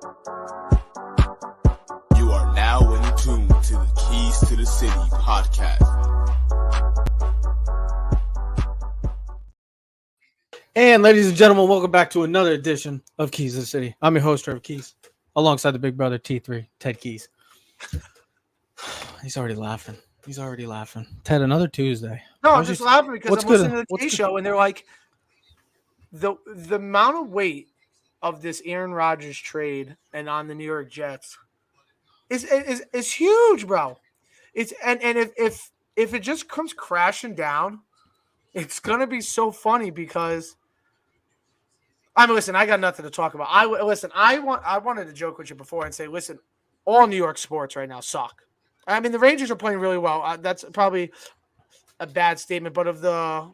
You are now in tune to the Keys to the City podcast. And ladies and gentlemen, welcome back to another edition of Keys to the City. I'm your host, Trevor Keys, alongside the big brother T3, Ted Keys. He's already laughing. Ted, another Tuesday. No, I'm just laughing because I'm listening to the T show and they're like, the amount of weight of this Aaron Rodgers trade and on the New York Jets is huge, bro. It's and if it just comes crashing down, it's gonna be so funny because listen, I got nothing to talk about. I wanted to joke with you before and say, listen, all New York sports right now suck. I mean, the Rangers are playing really well. That's probably a bad statement, but of the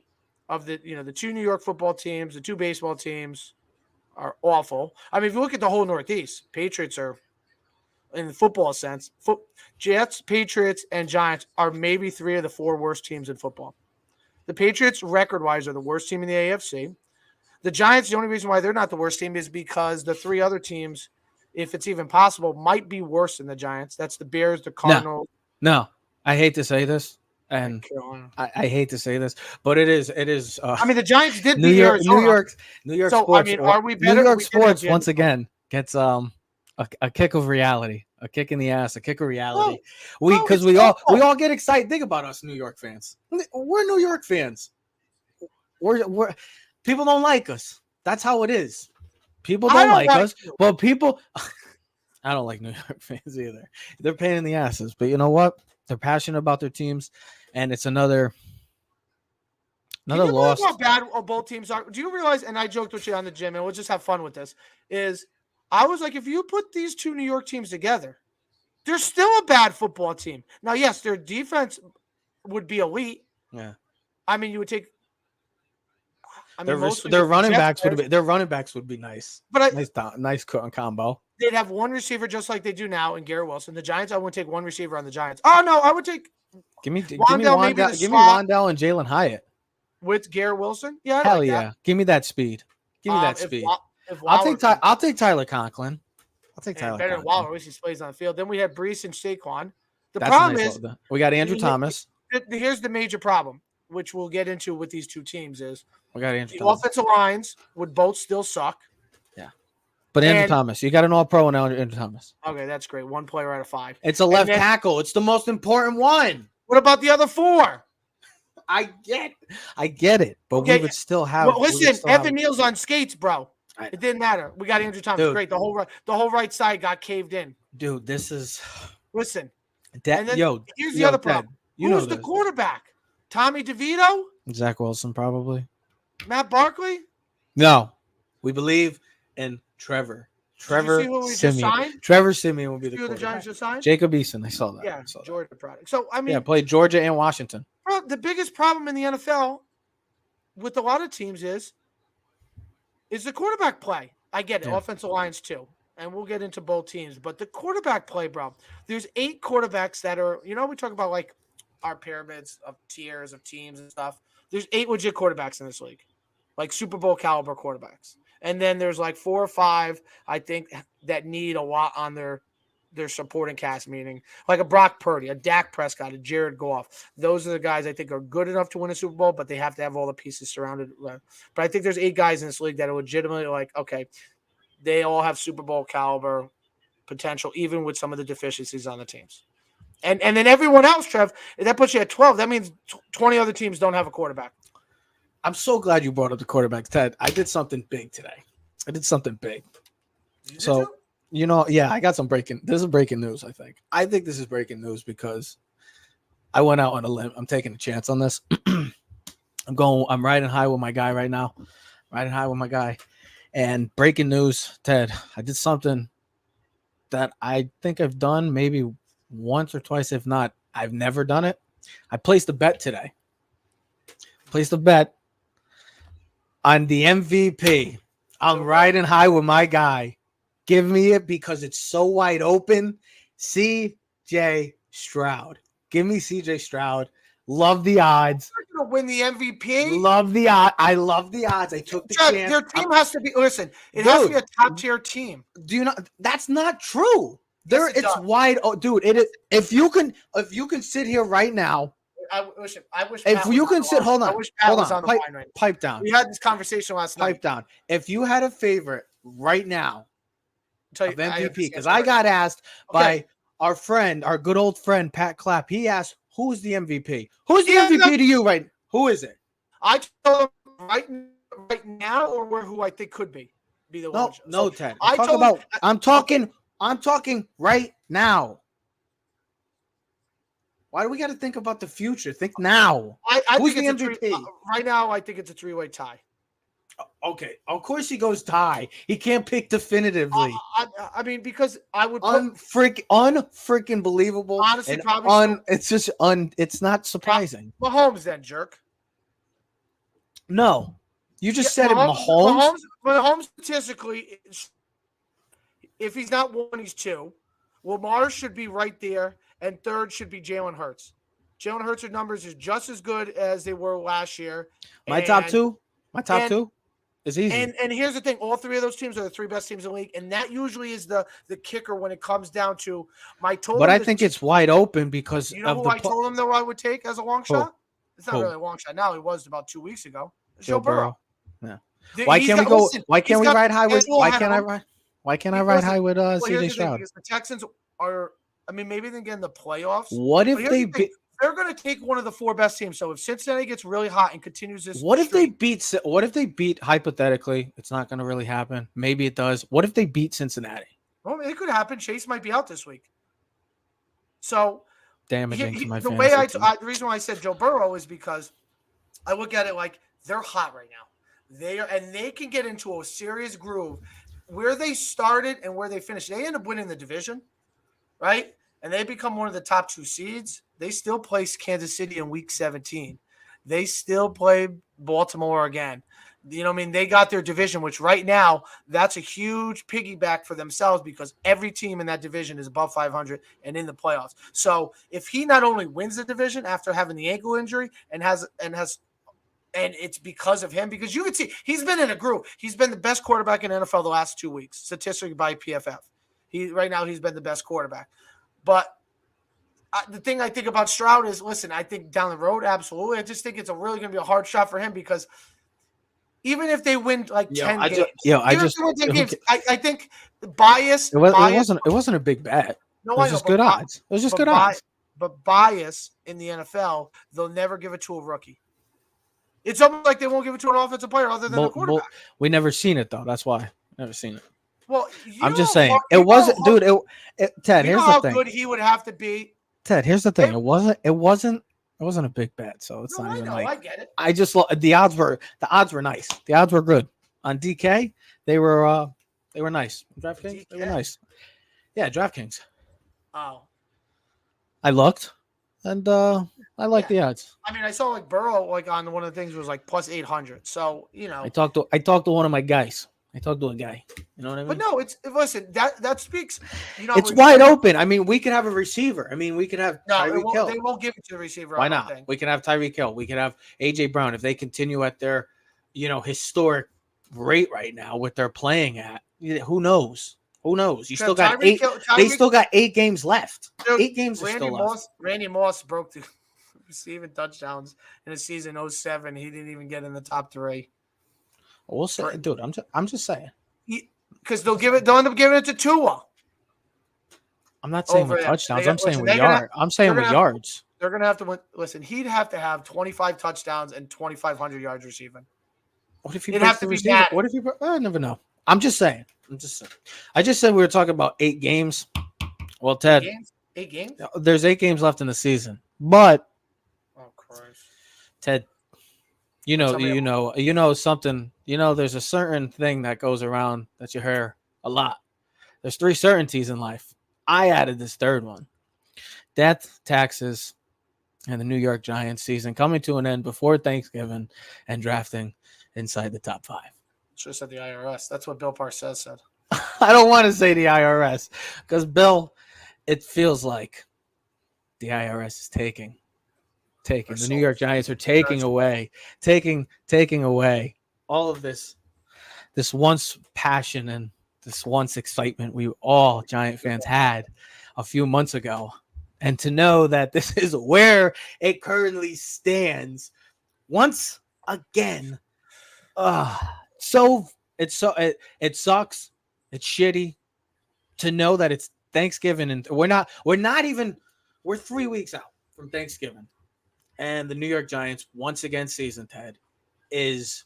the two New York football teams, the two baseball teams are awful. I mean, if you look at the whole Northeast, Patriots are, in the football sense, Jets, Patriots, and Giants are maybe three of the four worst teams in football. The Patriots, record-wise, are the worst team in the AFC. The Giants, the only reason why they're not the worst team is because the three other teams, if it's even possible, might be worse than the Giants. That's the Bears, the Cardinals. No, I hate to say this, and I hate to say this, but it is. I mean, the Giants did New beat York, Arizona. New York so, sports. I mean, are we better? New York sports once again gets a kick of reality, a kick in the ass, a kick of reality. We all get excited. Think about us, New York fans. We're New York fans. We're people don't like us. That's how it is. People don't like us, but people. I don't like New York fans either. They're pain in the asses, but you know what? They're passionate about their teams, and it's another loss. How bad both teams are? Do you realize? And I joked with you on the gym, and we'll just have fun with this. I was like, if you put these two New York teams together, they're still a bad football team. Now, yes, their defense would be elite. Yeah. I mean, you would take. Their running backs would be nice. But nice combo. They'd have one receiver just like they do now in Garrett Wilson. The Giants, I wouldn't take one receiver on the Giants. Oh no, I would take. Give me Wandell and Jalen Hyatt with Garrett Wilson. Yeah, hell yeah. Give me that speed. I'll take Tyler Conklin. I'll take Tyler. Better than Waller. At least he plays on the field. Then we have Brees and Saquon. That's problem is we got Andrew Thomas. Here's the major problem, which we'll get into with these two teams, is we got Andrew the Thomas. Offensive lines would both still suck. Yeah. But Andrew Thomas, you got an all-pro and Andrew Thomas. Okay, that's great. One player out of five. It's a left tackle. It's the most important one. What about the other four? I get it, but we would still have. Well, listen, Evan Neal's on skates, bro. It didn't matter. We got Andrew Thomas. Dude, great. The whole right side got caved in. Dude, this is. Listen. Here's the other problem. Who's the quarterback? Tommy DeVito? Zach Wilson, probably. Matt Barkley? No, we believe in Trevor. Trevor Siemian will be the quarterback. The Giants just signed? Jacob Eason, I saw that. Yeah, Georgia product. So I mean, played Georgia and Washington. Bro, the biggest problem in the NFL with a lot of teams is the quarterback play. I get it, offensive lines too, and we'll get into both teams. But the quarterback play, bro, there's 8 quarterbacks that are. We talk about like our pyramids of tiers of teams and stuff. There's 8 legit quarterbacks in this league, like Super Bowl caliber quarterbacks. And then there's like 4 or 5, I think, that need a lot on their supporting cast, meaning like a Brock Purdy, a Dak Prescott, a Jared Goff. Those are the guys I think are good enough to win a Super Bowl, but they have to have all the pieces surrounded. But I think there's 8 guys in this league that are legitimately like, okay, they all have Super Bowl caliber potential, even with some of the deficiencies on the teams. And then everyone else, Trev, that puts you at 12. That means 20 other teams don't have a quarterback. I'm so glad you brought up the quarterbacks, Ted. I did something big today. I got some breaking. This is breaking news, I think. I think this is breaking news because I went out on a limb. I'm taking a chance on this. I'm riding high with my guy right now. And breaking news, Ted, I did something that I think I've done maybe once or twice. If not, I've never done it. I placed a bet today. On the MVP. I'm riding high with my guy. Give me it because it's so wide open. C.J. Stroud. Give me C.J. Stroud. Love the odds. going to win the MVP. Love the odds. I love the odds. I took the chance. Their team has to be. Listen, it has to be a top tier team. Do you not? That's not true. Yes, It's wide. Oh, dude, it is. If you can sit here right now. I wish. If you can sit, hold on. I wish Pat was on the line right now. Pipe down. We had this conversation last night. Pipe down. If you had a favorite right now of MVP, because I got asked by our good old friend Pat Clapp. He asked, "Who's the MVP? Who's the MVP to you right? Who is it?" I told him right now, or who I think could be the one. No, Ted. I'm talking right now. Why do we got to think about the future? Think now. Who's the MVP? Right now, I think it's a three-way tie. Okay, of course he goes tie. He can't pick definitively. I mean, because I would unfreaking believable. Honestly, probably it's not surprising. Mahomes, then jerk. No, you just said Mahomes. Mahomes statistically, if he's not one, he's two. Lamar should be right there, and third should be Jalen Hurts. Jalen Hurts' numbers is just as good as they were last year. My top two is easy. And here's the thing: all three of those teams are the three best teams in the league, and that usually is the kicker when it comes down to my total. But I think it's wide open because you know who I told him though I would take as a long shot. It's not really a long shot now. It was about 2 weeks ago. Joe Burrow. Yeah. Why can't we go? Why can't we ride high with? Why can't I ride? Why can't I ride high with CJ Stroud? Because the Texans are. I mean, maybe they get in the playoffs. What if they? They're going to take one of the four best teams. So if Cincinnati gets really hot and continues this, what if they beat? Hypothetically, it's not going to really happen. Maybe it does. What if they beat Cincinnati? Well, it could happen. Chase might be out this week. So damaging to my the fantasy way team. the reason why I said Joe Burrow is because I look at it like they're hot right now. They can get into a serious groove where they started and where they finished. They end up winning the division, right? And they become one of the top 2 seeds. They still play Kansas City in Week 17. They still play Baltimore again. You know what I mean? They got their division, which right now, that's a huge piggyback for themselves because every team in that division is above 500 and in the playoffs. So if he not only wins the division after having the ankle injury and it's because of him, because you can see he's been in a groove. He's been the best quarterback in NFL the last 2 weeks, statistically by PFF. Right now he's been the best quarterback. But the thing I think about Stroud is, listen, I think down the road, absolutely. I just think it's really going to be a hard shot for him because even if they win like 10 games, I think the bias. It wasn't a big bet. No, it was just good odds. It was just good odds. But bias in the NFL, they'll never give it to a rookie. It's almost like they won't give it to an offensive player other than the quarterback. We never seen it though. That's why never seen it. Well, I'm just saying it wasn't, dude. Ted, here's the thing. How good he would have to be. Ted, here's the thing. It wasn't a big bet, so it's not even like. I get it. I just the odds were nice. The odds were good on DK. They were nice. DraftKings, they were nice. Yeah, DraftKings. Oh. I looked, and I like the odds. I mean, I saw like Burrow on one of the things was like plus 800. So I talked to one of my guys. I talked to a guy. You know what I mean? But no, listen, that speaks. It's wide open. I mean, we could have a receiver. I mean, we could have Tyreek Hill. They won't give it to the receiver. Why not? We can have Tyreek Hill. We could have AJ Brown if they continue at their, historic rate right now. What they're playing at. Who knows? You still got 8. They still got 8 games left. 8 games are still left. Randy Moss broke the receiving touchdowns in the season 07. He didn't even get in the top 3. We'll say, dude. I'm just saying. Because they'll end up giving it to Tua. I'm not saying with touchdowns. I'm saying with yards. I'm saying with yards. They're gonna have to win. Listen, he'd have to have 25 touchdowns and 2,500 yards receiving. What if he breaks the receiver? What if he? I never know. I'm just saying. I just said we were talking about 8 games. Well, Ted, 8 games. There's 8 games left in the season, but oh Christ, Ted. Something. There's a certain thing that goes around that you hear a lot. There's 3 certainties in life. I added this third one: death, taxes, and the New York Giants season coming to an end before Thanksgiving and drafting inside the top 5. Should have said the IRS. That's what Bill Parcells said. I don't want to say the IRS because Bill, it feels like the IRS is taking The New York Giants are taking away all of this once passion and this once excitement we all Giant fans had a few months ago. And to know that this is where it currently stands once again. It sucks. It's shitty to know that it's Thanksgiving and we're 3 weeks out from Thanksgiving. And the New York Giants once again season, Ted, is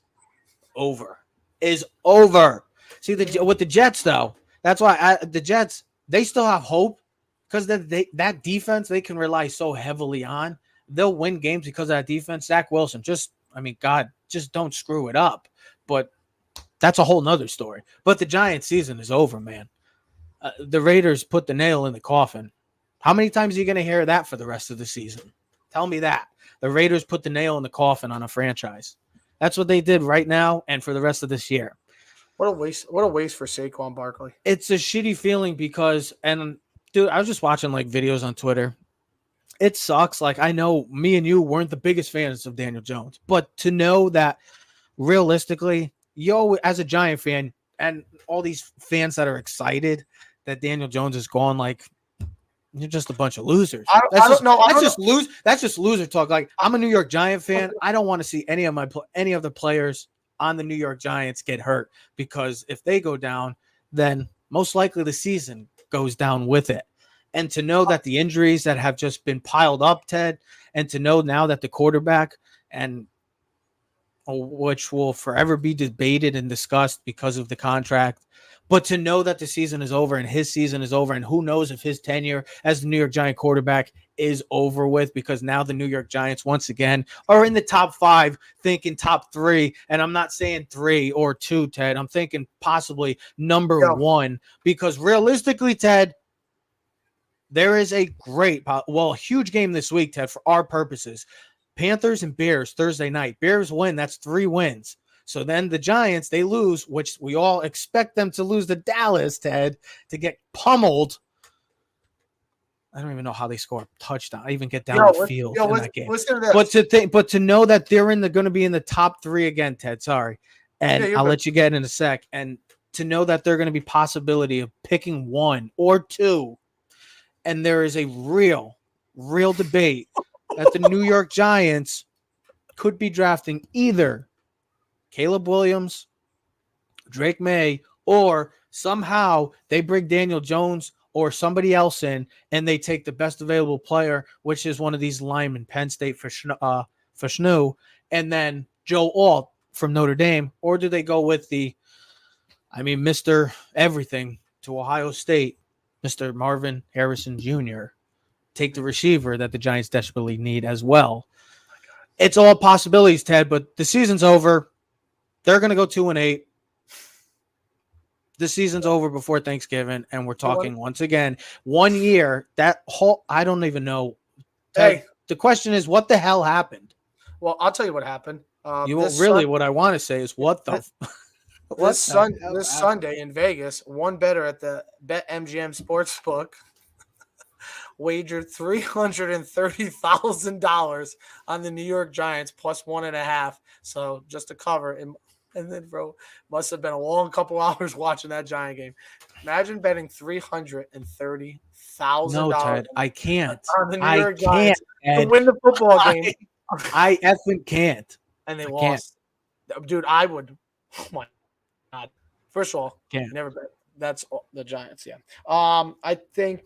over. See, with the Jets, though, that's why the Jets, they still have hope because that defense they can rely so heavily on. They'll win games because of that defense. Zach Wilson, just don't screw it up. But that's a whole nother story. But the Giants season is over, man. The Raiders put the nail in the coffin. How many times are you going to hear that for the rest of the season? Tell me that. The Raiders put the nail in the coffin on a franchise. That's what they did right now and for the rest of this year. What a waste for Saquon Barkley. It's a shitty feeling because, and dude, I was just watching like videos on Twitter. It sucks. Like, I know me and you weren't the biggest fans of Daniel Jones, but to know that realistically, as a Giant fan and all these fans that are excited that Daniel Jones is gone, like, you're just a bunch of losers. That's just loser talk. Like, I'm a New York Giant fan. I don't want to see any of the players on the New York Giants get hurt, because if they go down, then most likely the season goes down with it. And to know that the injuries that have just been piled up, Ted, and to know now that the quarterback, and which will forever be debated and discussed because of the contract, but to know that the season is over and his season is over, and who knows if his tenure as the New York Giant quarterback is over with, because now the New York Giants once again are in the top 5, thinking top 3. And I'm not saying 3 or 2, Ted. I'm thinking possibly number 1, because realistically, Ted, there is a huge game this week, Ted, for our purposes. Panthers and Bears Thursday night. Bears win. That's 3 wins. So then the Giants, they lose, which we all expect them to lose to Dallas, Ted, to get pummeled. I don't even know how they score a touchdown. I even get down the field in that game. Listen to this. But to know that they're going to be in the top 3 again, Ted. Sorry, and I'll let you get in a sec. And to know that they're going to be possibility of picking 1 or 2, and there is a real debate that the New York Giants could be drafting either Caleb Williams, Drake May, or somehow they bring Daniel Jones or somebody else in and they take the best available player, which is one of these linemen, Penn State for Shnu, and then Joe Alt from Notre Dame. Or do they go with Mr. Everything to Ohio State, Mr. Marvin Harrison Jr., take the receiver that the Giants desperately need as well? It's all possibilities, Ted, but the season's over. They're going to go 2-8. The season's over before Thanksgiving, and we're talking once again 1 year. I don't even know. Ted, the question is, what the hell happened? Well, I'll tell you what happened. What I want to say is this Sunday in Vegas, one better at the BetMGM Sportsbook wagered $330,000 on the New York Giants plus 1.5. So just to cover it. And then, bro, must have been a long couple hours watching that Giant game. Imagine betting $330,000. No, Ted, I can't. On the New York Giants to win the football game. I effing can't. And they lost. Dude, I would. Oh my God. First of all, never bet. That's the Giants, yeah. I think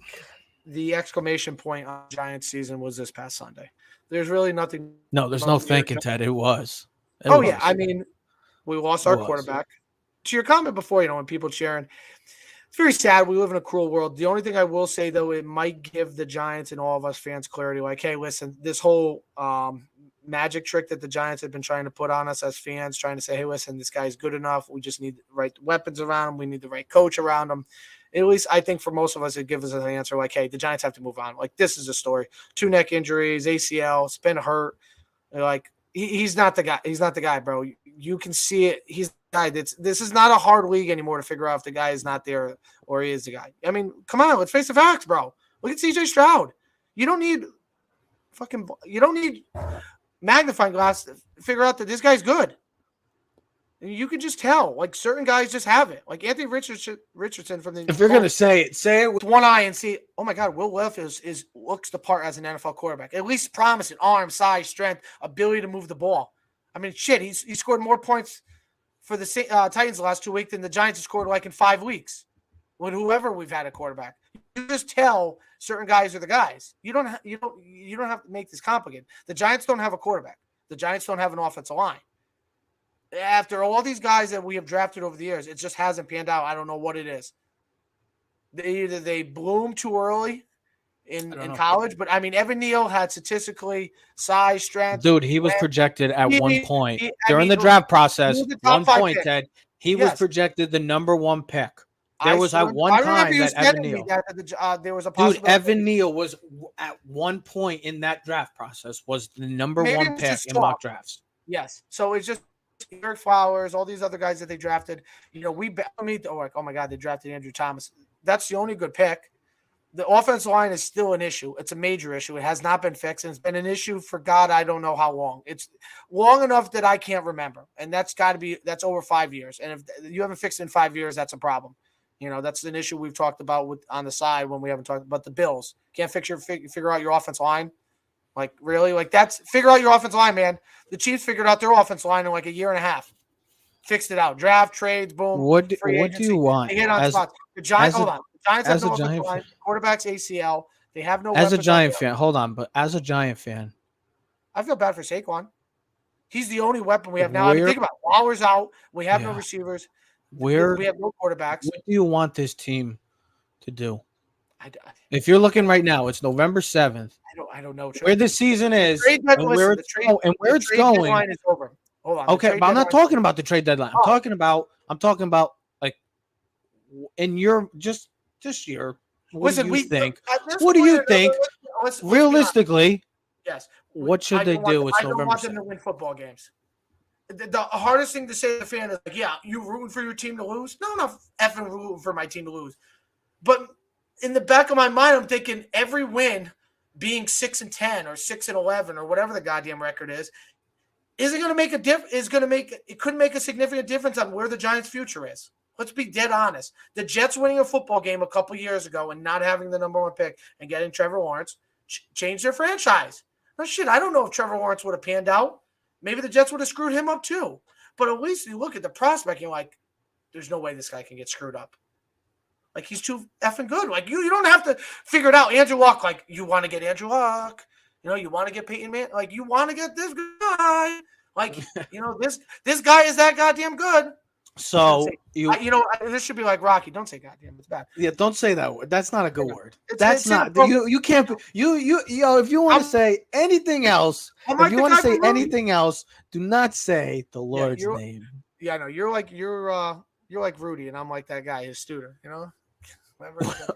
the exclamation point on Giants season was this past Sunday. There's really nothing. No, there's no thinking, Ted. It was. Yeah. I mean, we lost our quarterback. To your comment before, when people cheering, it's very sad. We live in a cruel world. The only thing I will say, though, it might give the Giants and all of us fans clarity. Like, hey, listen, this whole magic trick that the Giants have been trying to put on us as fans, trying to say, hey, listen, this guy's good enough. We just need the right weapons around him. We need the right coach around him. At least I think for most of us, it gives us an answer like, hey, the Giants have to move on. Like, this is a story. 2 neck injuries, ACL, it's been hurt. Like, he's not the guy. He's not the guy, bro. You can see it. He's the guy. This is not a hard league anymore to figure out if the guy is not there or he is the guy. I mean, come on, let's face the facts, bro. Look at CJ Stroud. You don't need You don't need magnifying glass to figure out that this guy's good. You can just tell. Like certain guys just have it. Like Anthony Richardson from the. If you're gonna say it with one eye and see. Oh my God, Will Leff is looks the part as an NFL quarterback. At least promising arm, size, strength, ability to move the ball. I mean, shit, he scored more points for the Titans the last 2 weeks than the Giants have scored like in 5 weeks with whoever we've had a quarterback. You just tell certain guys are the guys. You don't have to make this complicated. The Giants don't have a quarterback. The Giants don't have an offensive line. After all these guys that we have drafted over the years, it just hasn't panned out. I don't know what it is. Either they bloom too early in college, but I mean, Evan Neal had statistically size, strength. Dude, he was projected at one point during the draft process. One point, Ted. He was projected the number 1 pick. There was at one time that Evan Neal. There was a possibility. Dude, Evan Neal was at one point in that draft process was the number 1 pick in mock drafts. Yes, so it's just Eric Flowers, all these other guys that they drafted. You know, oh my God, they drafted Andrew Thomas. That's the only good pick. The offensive line is still an issue. It's a major issue. It has not been fixed, and it's been an issue for God, I don't know how long. It's long enough that I can't remember, and that's over 5 years. And if you haven't fixed it in 5 years, that's a problem. You know, that's an issue we've talked about on the side when we haven't talked about the Bills. Can't figure out your offensive line. Like, really? Like, figure out your offensive line, man. The Chiefs figured out their offensive line in like a year and a half. Fixed it out. Draft, trades, boom. What do you want? They hit on spots. The Giants, hold on. The Giants have no offensive line. Quarterback's ACL. They have no. As a Giant fan, hold on. But as a Giant fan, I feel bad for Saquon. He's the only weapon we have now. I mean, think about it. Waller's out. We have no receivers. We have no quarterbacks. What do you want this team to do? If you're looking right now, it's November 7th. I don't know where the season is and where it's going. Deadline is over. Hold on. Okay, but I'm not talking about the trade deadline. I'm talking about like in your just your. What do you think? What do you think? Realistically, yes. What should they do? It's November. I don't want them to win football games. The hardest thing to say to the fan is like, yeah, you rooting for your team to lose? No, I'm not effing rooting for my team to lose. But in the back of my mind, I'm thinking every win being 6-10 or 6-11 or whatever the goddamn record isn't going to make a difference. It could make a significant difference on where the Giants' future is. Let's be dead honest. The Jets winning a football game a couple years ago and not having the number 1 pick and getting Trevor Lawrence changed their franchise. No shit, I don't know if Trevor Lawrence would have panned out. Maybe the Jets would have screwed him up too. But at least you look at the prospect, you're like, there's no way this guy can get screwed up. Like, he's too effing good. Like, you don't have to figure it out. Andrew Luck, like, you want to get Andrew Luck. You know, you want to get Peyton Manning. Like, you want to get this guy. Like, you know, this guy is that goddamn good. So, this should be like Rocky. Don't say goddamn. It's bad. Yeah, don't say that word. That's not a good word. That's not. You can't. If you want to say anything else, anything else, do not say the Lord's name. Yeah, I know. You're like Rudy, and I'm like that guy, his Studer. You know.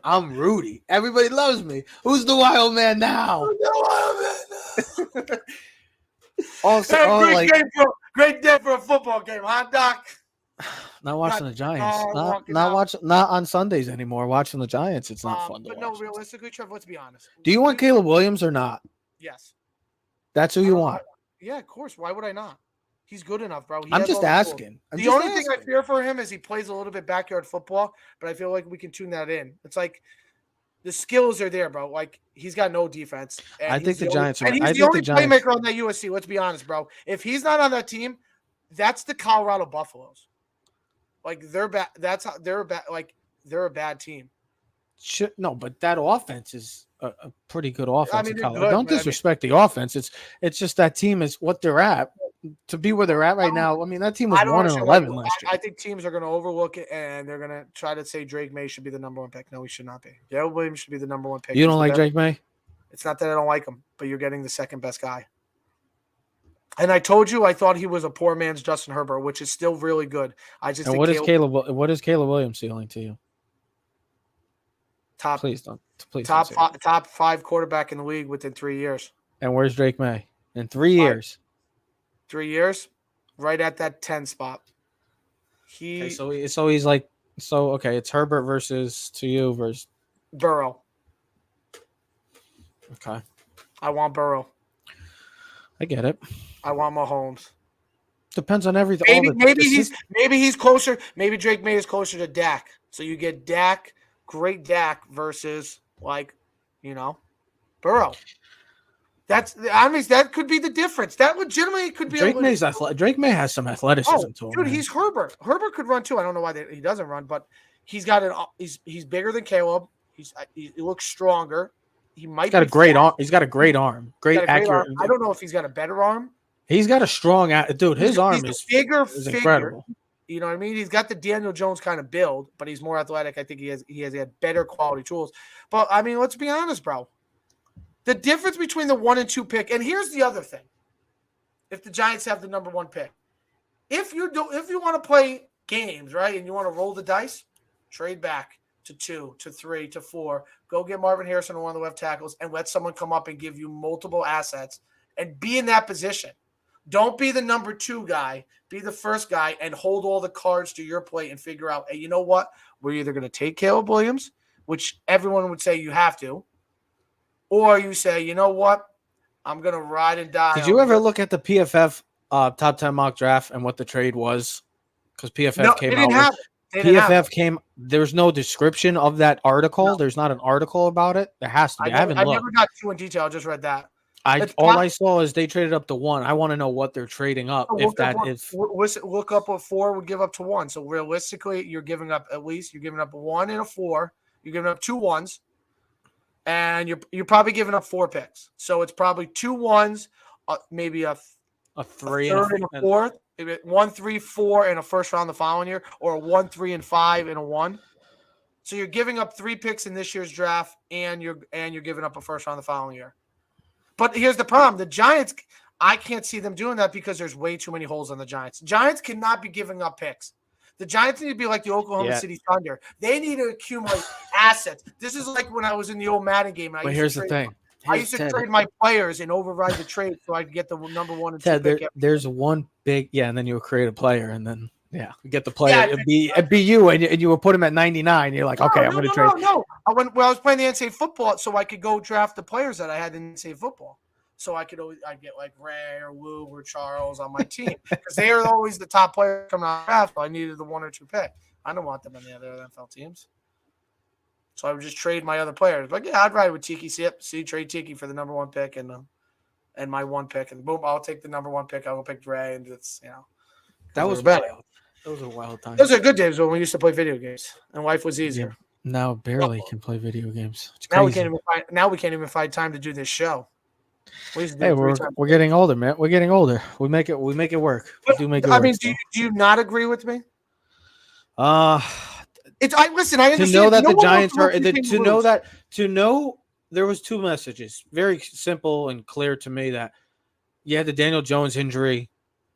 I'm Rudy. Everybody loves me. Who's the wild man now? Great day for a football game, huh, Doc? Not watching the Giants. Not on Sundays anymore. Watching the Giants, it's not fun to watch. But no, realistically, Trevor, let's be honest. Do you want Caleb Williams or not? Yes. That's who you want? Yeah, of course. Why would I not? He's good enough, bro. I'm just asking. The only thing I fear for him is he plays a little bit backyard football, but I feel like we can tune that in. It's like the skills are there, bro. Like, he's got no defense. I think the Giants are. And he's the only playmaker on that USC. Let's be honest, bro. If he's not on that team, that's the Colorado Buffaloes. Like, they're bad. They're a bad team. No, but that offense is a pretty good offense. Don't disrespect the offense. It's just that team is what they're at. To be where they're at right now, I mean, that team was 1-11 last year. I think teams are going to overlook it, and they're going to try to say Drake May should be the number 1 pick. No, he should not be. Darrell Williams should be the number 1 pick. You don't like Drake May? It's not that I don't like him, but you're getting the second best guy. And I told you I thought he was a poor man's Justin Herbert, which is still really good. What is Caleb Williams ceiling to you? Top 5 quarterback in the league within 3 years. And where's Drake May in 3 years? 3 years, right at that 10 spot. It's Herbert versus Burrow. Okay. I want Burrow. I get it. I want Mahomes. Depends on everything. Maybe he's closer. Maybe Drake May is closer to Dak. So you get Dak, great Dak versus Burrow. That could be the difference. That legitimately could be. Drake May has some athleticism to him. Dude, he's Herbert. Herbert could run too. I don't know why he doesn't run, but he's got he's bigger than Caleb. He looks stronger. He's got a great arm. He's got a great arm. Great accurate. I don't know if he's got a better arm. He's got a strong dude. His arm is bigger, is incredible. You know what I mean? He's got the Daniel Jones kind of build, but he's more athletic. I think he has better quality tools. But I mean, let's be honest, bro. The difference between the 1 and 2 pick, and here's the other thing: if the Giants have the number 1 pick, if you want to play games, right, and you want to roll the dice, trade back to 2, to 3, to 4. Go get Marvin Harrison on one of the left tackles, and let someone come up and give you multiple assets, and be in that position. Don't be the number 2 guy. Be the first guy and hold all the cards to your plate and figure out, hey, you know what? We're either going to take Caleb Williams, which everyone would say you have to, or you say, you know what? I'm going to ride and die. Did you ever look at the PFF top 10 mock draft and what the trade was? Because PFF came out with PFF came. There's no description of that article. No. There's not an article about it. There has to be. I never got too in detail. I just read that. All I saw is they traded up to 1. I want to know what they're trading up. Look up a 4 would give up to 1. So realistically, you're giving up a 1 and a 4. You're giving up 2 1s, and you're probably giving up 4 picks. So it's probably 2 1s, maybe a 3 and a 4th, maybe 1, 3, 4 in a first round the following year, or a 1, 3, and 5 in a 1. So you're giving up 3 picks in this year's draft, and you're giving up a first round the following year. But here's the problem. The Giants, I can't see them doing that because there's way too many holes on the Giants. Giants cannot be giving up picks. The Giants need to be like the Oklahoma City Thunder. They need to accumulate assets. This is like when I was in the old Madden game. But here's the thing. I used to trade my players and override the trade so I could get the number 1 and 2 pick. There's one big, and then you'll create a player, and then you get the player. It'd be you, and you will put him at 99. You're like, okay, I'm going to trade. No. I was playing the NCAA football, so I could go draft the players that I had in NCAA football. So I'd get like Ray or Wu or Charles on my team because they are always the top player coming out of the draft. So I needed the 1 or 2 pick. I don't want them in the other NFL teams. So I would just trade my other players. But yeah, I'd ride with Tiki. Trade Tiki for the number 1 pick and my 1 pick, and boom, I'll take the number 1 pick. I'll pick Ray, and it's that was wild. Those were wild times. Those are good days when we used to play video games and life was easier. Yeah. Now barely can play video games. Now we can't even find time to do this show. Hey, we're getting older, man. We're getting older. We make it work. We do make it work. I mean, do you not agree with me? I understand. To know that the Giants are to know there was 2 messages. Very simple and clear to me that the Daniel Jones injury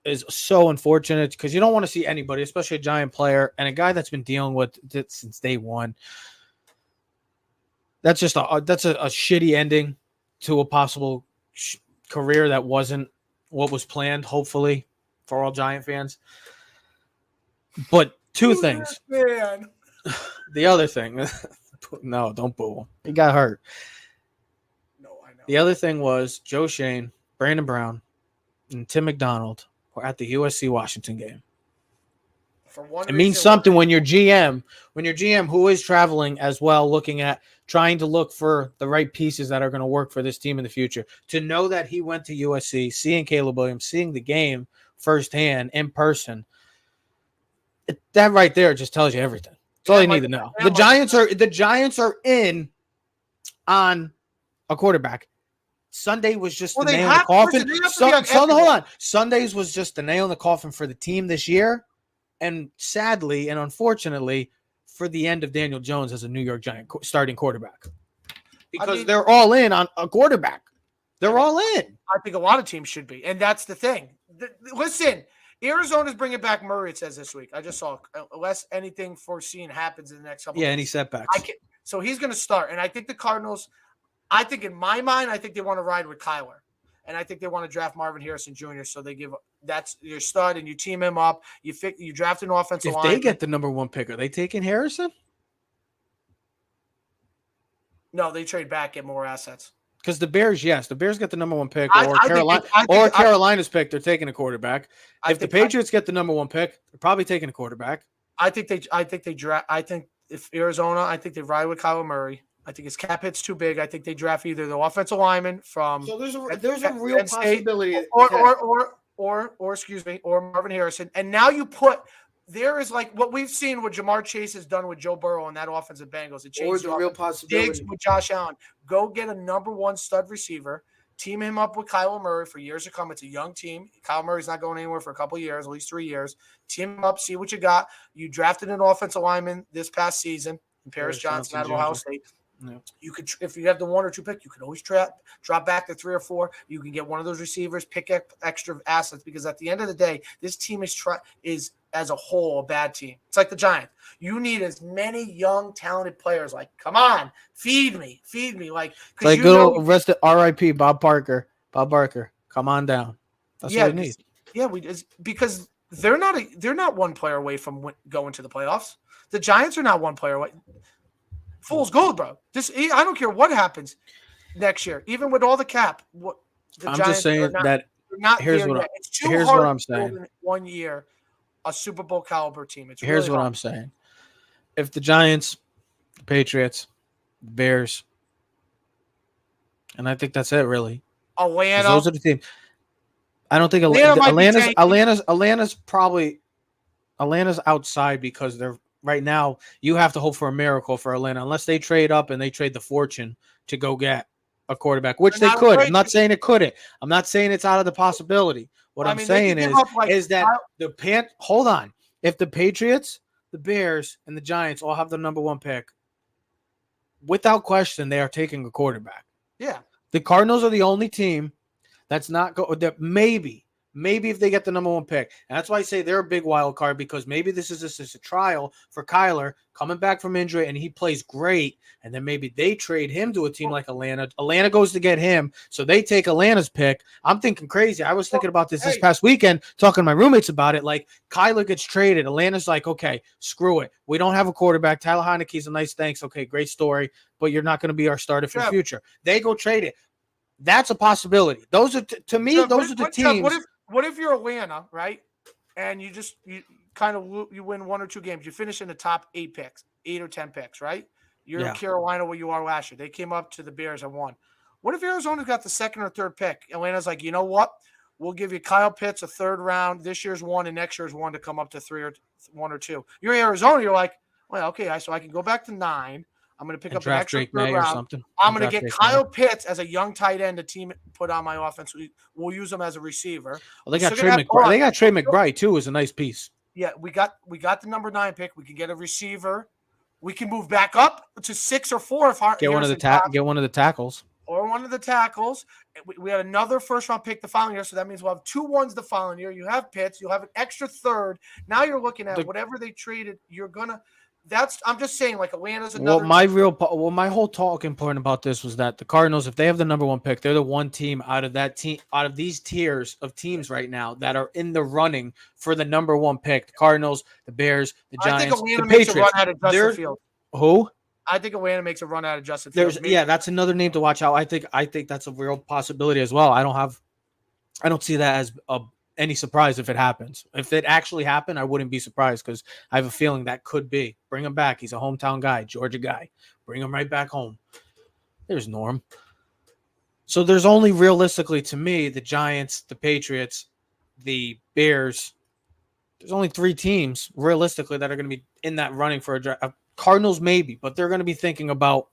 is so unfortunate because you don't want to see anybody, especially a Giant player and a guy that's been dealing with it since day 1. That's just a shitty ending to a possible career that wasn't what was planned, hopefully, for all Giant fans. But 2 things. Man. The other thing, no, don't boo him. He got hurt. No, I know. The other thing was Joe Shane, Brandon Brown, and Tim McDonald were at the USC Washington game. It means something when your GM who is traveling as well, looking at trying to look for the right pieces that are going to work for this team in the future, to know that he went to USC, seeing Caleb Williams, seeing the game firsthand in person. That right there just tells you everything. That's all you need to know. The Giants are in on a quarterback. Sunday was just the nail in the coffin. Hold on. Sundays was just the nail in the coffin for the team this year. And sadly and unfortunately, for the end of Daniel Jones as a New York Giant starting quarterback. Because they're all in on a quarterback. They're all in. I think a lot of teams should be. And that's the thing. Listen, Arizona's bringing back Murray, it says this week. I just saw, unless anything foreseen happens in the next couple of any setbacks. So he's going to start. And I think the Cardinals, in my mind, they want to ride with Kyler. And I think they want to draft Marvin Harrison Jr. So that's your stud, and you team him up. You draft an offensive line. If they get the number 1 pick, are they taking Harrison? No, they trade back, get more assets. Because the Bears get the number one pick, I or think Carolina's pick, they're taking a quarterback. If the Patriots get the number one pick, they're probably taking a quarterback. I think if Arizona, I think they ride with Kyler Murray. I think his cap hit's too big. I think they draft either the offensive lineman from So there's a real possibility, or excuse me, or Marvin Harrison. And now you put there is like what we've seen what Jamar Chase has done with Joe Burrow and that offensive Bengals. It changed the real possibility. Diggs with Josh Allen. Go get a number one stud receiver. Team him up with Kyler Murray for years to come. It's a young team. Kyler Murray's not going anywhere for a couple of years, at least 3 years. Team him up, see what you got. You drafted an offensive lineman this past season, Paris Johnson out of Ohio State. Yeah. You could, if you have the 1 or 2 pick, you can always drop back to 3 or 4. You can get one of those receivers, pick up extra assets, because at the end of the day, this team is as a whole a bad team. It's like the Giants. You need as many young, talented players. Like, come on, feed me. Like good old rested R.I.P. Bob Barker, come on down. That's what we need. Yeah, because they're not one player away from going to the playoffs. The Giants are not one player away. Fool's gold, bro. I don't care what happens next year, even with all the cap. I'm just saying that. Here's what I'm saying. 1 year, a Super Bowl caliber team. Here's what I'm saying. If the Giants, the Patriots, the Bears, and I think that's it, really. Atlanta. Those are the teams. I don't think Atlanta's outside because they're right now. You have to hope for a miracle for Atlanta, unless they trade up and they trade the fortune to go get a quarterback, which they could. I'm not saying it couldn't. I'm not saying it's out of the possibility. What I'm saying is that hold on. If the Patriots, the Bears, and the Giants all have the number one pick, without question, they are taking a quarterback. Yeah. The Cardinals are the only team that's not that maybe if they get the number one pick. And that's why I say they're a big wild card, because maybe this is just a trial for Kyler coming back from injury and he plays great. And then maybe they trade him to a team like Atlanta. Atlanta goes to get him, so they take Atlanta's pick. I'm thinking crazy. I was thinking about this past weekend, talking to my roommates about it. Like, Kyler gets traded. Atlanta's like, okay, screw it. We don't have a quarterback. Tyler Heineke's a nice thanks. Okay, great story, but you're not going to be our starter for the future. They go trade it. That's a possibility. Those are, to me, those are the teams. What if you're Atlanta, right? And you win 1 or 2 games. You finish in the top 8 or 10 picks, right? You're in Carolina where you are last year. They came up to the Bears and won. What if Arizona's got the 2nd or 3rd pick? Atlanta's like, you know what? We'll give you Kyle Pitts a 3rd round. This year's 1 and next year's 1 to come up to 3 or 1 or 2. You're Arizona. You're like, well, okay, so I can go back to 9. I'm going to pick up an extra Drake May or something. I'm going to get Kyle Pitts as a young tight end. The team put on my offense. We'll use him as a receiver. Well, they got Trey McBride. They got Trey McBride too, as a nice piece. Yeah, we got the number 9 pick. We can get a receiver. We can move back up to 6 or 4 if get one of the tackles. Or one of the tackles. We had another 1st round pick the following year, so that means we'll have 2 1s the following year. You have Pitts. You'll have an extra 3rd. Now you're looking at whatever they traded. You're gonna. I'm just saying, like, Atlanta's another. My whole talking point about this was that the Cardinals, if they have the number 1 pick, they're the one team out of these tiers of teams right now that are in the running for the number 1 pick. The Cardinals, the Bears, the Giants, I think Atlanta the makes Patriots. A run out of Justin Fields. Who? I think Atlanta makes a run out of Justin Fields. That's another name to watch out. I think that's a real possibility as well. I don't see that as any surprise if it happens. If it actually happened, I wouldn't be surprised, because I have a feeling that could be. Bring him back. He's a hometown guy, Georgia guy. Bring him right back home. There's Norm. So there's only, realistically, to me, the Giants, the Patriots, the Bears. There's only 3 teams, realistically, that are going to be in that running for a draft. Cardinals maybe, but they're going to be thinking about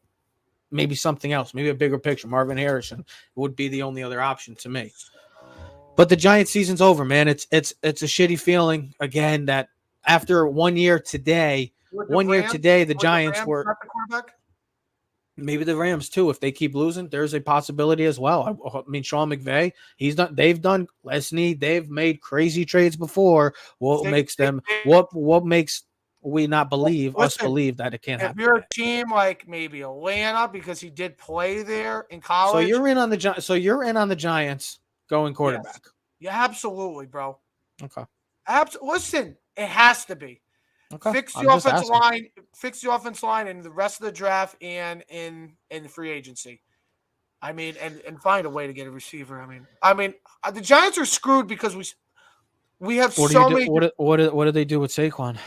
maybe something else, maybe a bigger picture. Marvin Harrison would be the only other option to me. But the Giants season's over, man. It's a shitty feeling again that after 1 year today, the Giants were maybe the Rams too. If they keep losing, there's a possibility as well. I mean, Sean McVay, they've done Lesney, they've made crazy trades before. What makes we not believe believe that it can't happen? If you're a team like maybe Atlanta, because he did play there in college. So you're in on the Giants going quarterback. Yes. Yeah, absolutely, bro. Okay. Listen, it has to be. Okay. Fix the offensive line in the rest of the draft and in the free agency. I mean, and find a way to get a receiver. I mean, the Giants are screwed because we have many. What do they do with Saquon?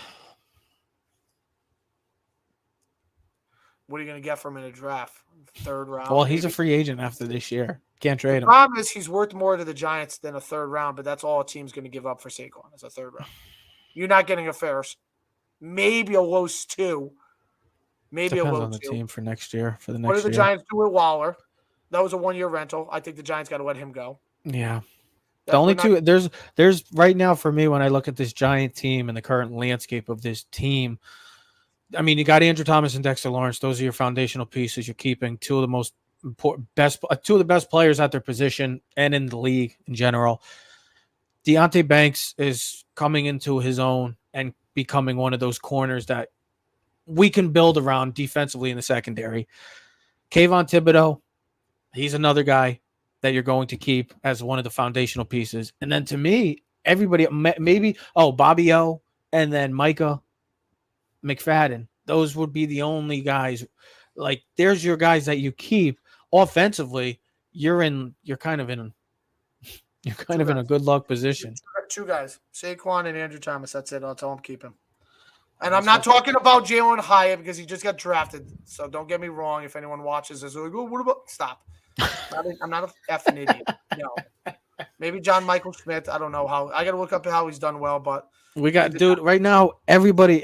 What are you going to get from him in a draft? 3rd round? Well, he's a free agent after this year. Can't trade him. The problem is he's worth more to the Giants than a 3rd round, but that's all a team's going to give up for Saquon as a 3rd round. You're not getting a first, maybe a low 2. Maybe Depends a low on the 2. team for next year. For the next What did the year. Giants do with Waller? That was a 1-year rental. I think the Giants got to let him go. Yeah. The only two there's right now for me when I look at this Giant team and the current landscape of this team. I mean, you got Andrew Thomas and Dexter Lawrence. Those are your foundational pieces. You're keeping two of the best players at their position and in the league in general. Deonte Banks is coming into his own and becoming one of those corners that we can build around defensively in the secondary. Kayvon Thibodeau, he's another guy that you're going to keep as one of the foundational pieces. And then to me, everybody, maybe, Bobby O and then Micah McFadden. Those would be the only guys. Like, there's your guys that you keep. Offensively, you're kind of in a good luck position. 2 guys, Saquon and Andrew Thomas. That's it. I'll tell him keep him. And I'm not talking about Jalen Hyatt because he just got drafted. So don't get me wrong. If anyone watches this, they're like, oh, what about? Stop. I'm not a effing idiot. No. Maybe John Michael Schmidt. I don't know how. I got to look up how he's done well, but we got, dude, right now, everybody,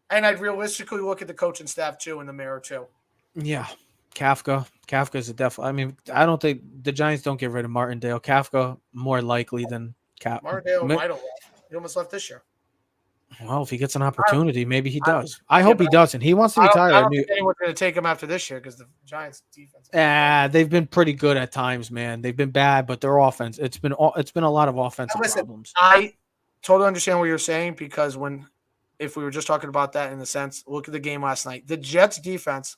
and I'd realistically look at the coaching staff too in the mirror too. Yeah. Kafka is a definitely. I mean, I don't think the Giants don't get rid of Martindale. Kafka more likely than Cap. Martindale might have left. He almost left this year. Well, if he gets an opportunity, maybe he does. I hope he doesn't. He wants to retire. I don't think anyone's going to take him after this year because the Giants' defense. They've been pretty good at times, man. They've been bad, but their offense. It's been a lot of offensive problems. I totally understand what you're saying because if we were just talking about that in the sense, look at the game last night. The Jets' defense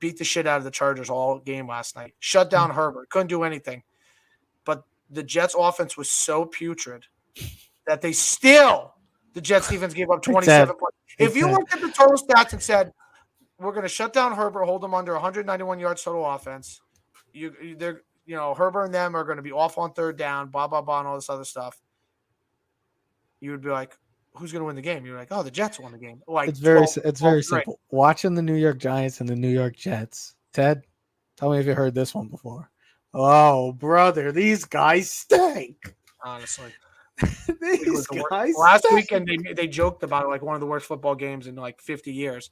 beat the shit out of the Chargers all game last night. Shut down Herbert. Couldn't do anything. But the Jets' offense was so putrid that the Jets defense gave up 27 points. If you looked at the total stats and said, we're going to shut down Herbert, hold him under 191 yards total offense, Herbert and them are going to be off on 3rd down, blah, blah, blah, and all this other stuff, you would be like, who's going to win the game? You're like, oh, the Jets won the game. Like, it's very simple. Watching the New York Giants and the New York Jets. Ted, tell me if you heard this one before. Oh, brother, these guys stink. Honestly. Last weekend they joked about it like one of the worst football games in like 50 years.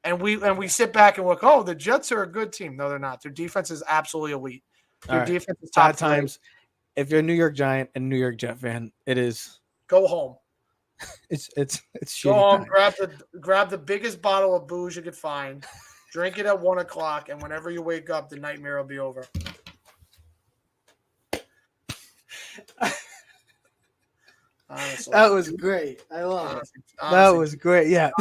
And we sit back and look, oh, the Jets are a good team. No, they're not. Their defense is absolutely elite. Their defense is top times. If you're a New York Giant and New York Jet fan, it is go home. It's go home, grab the biggest bottle of booze you could find, drink it at 1:00, and whenever you wake up, the nightmare will be over. Honestly. That was great. I love it. That was great. Yeah.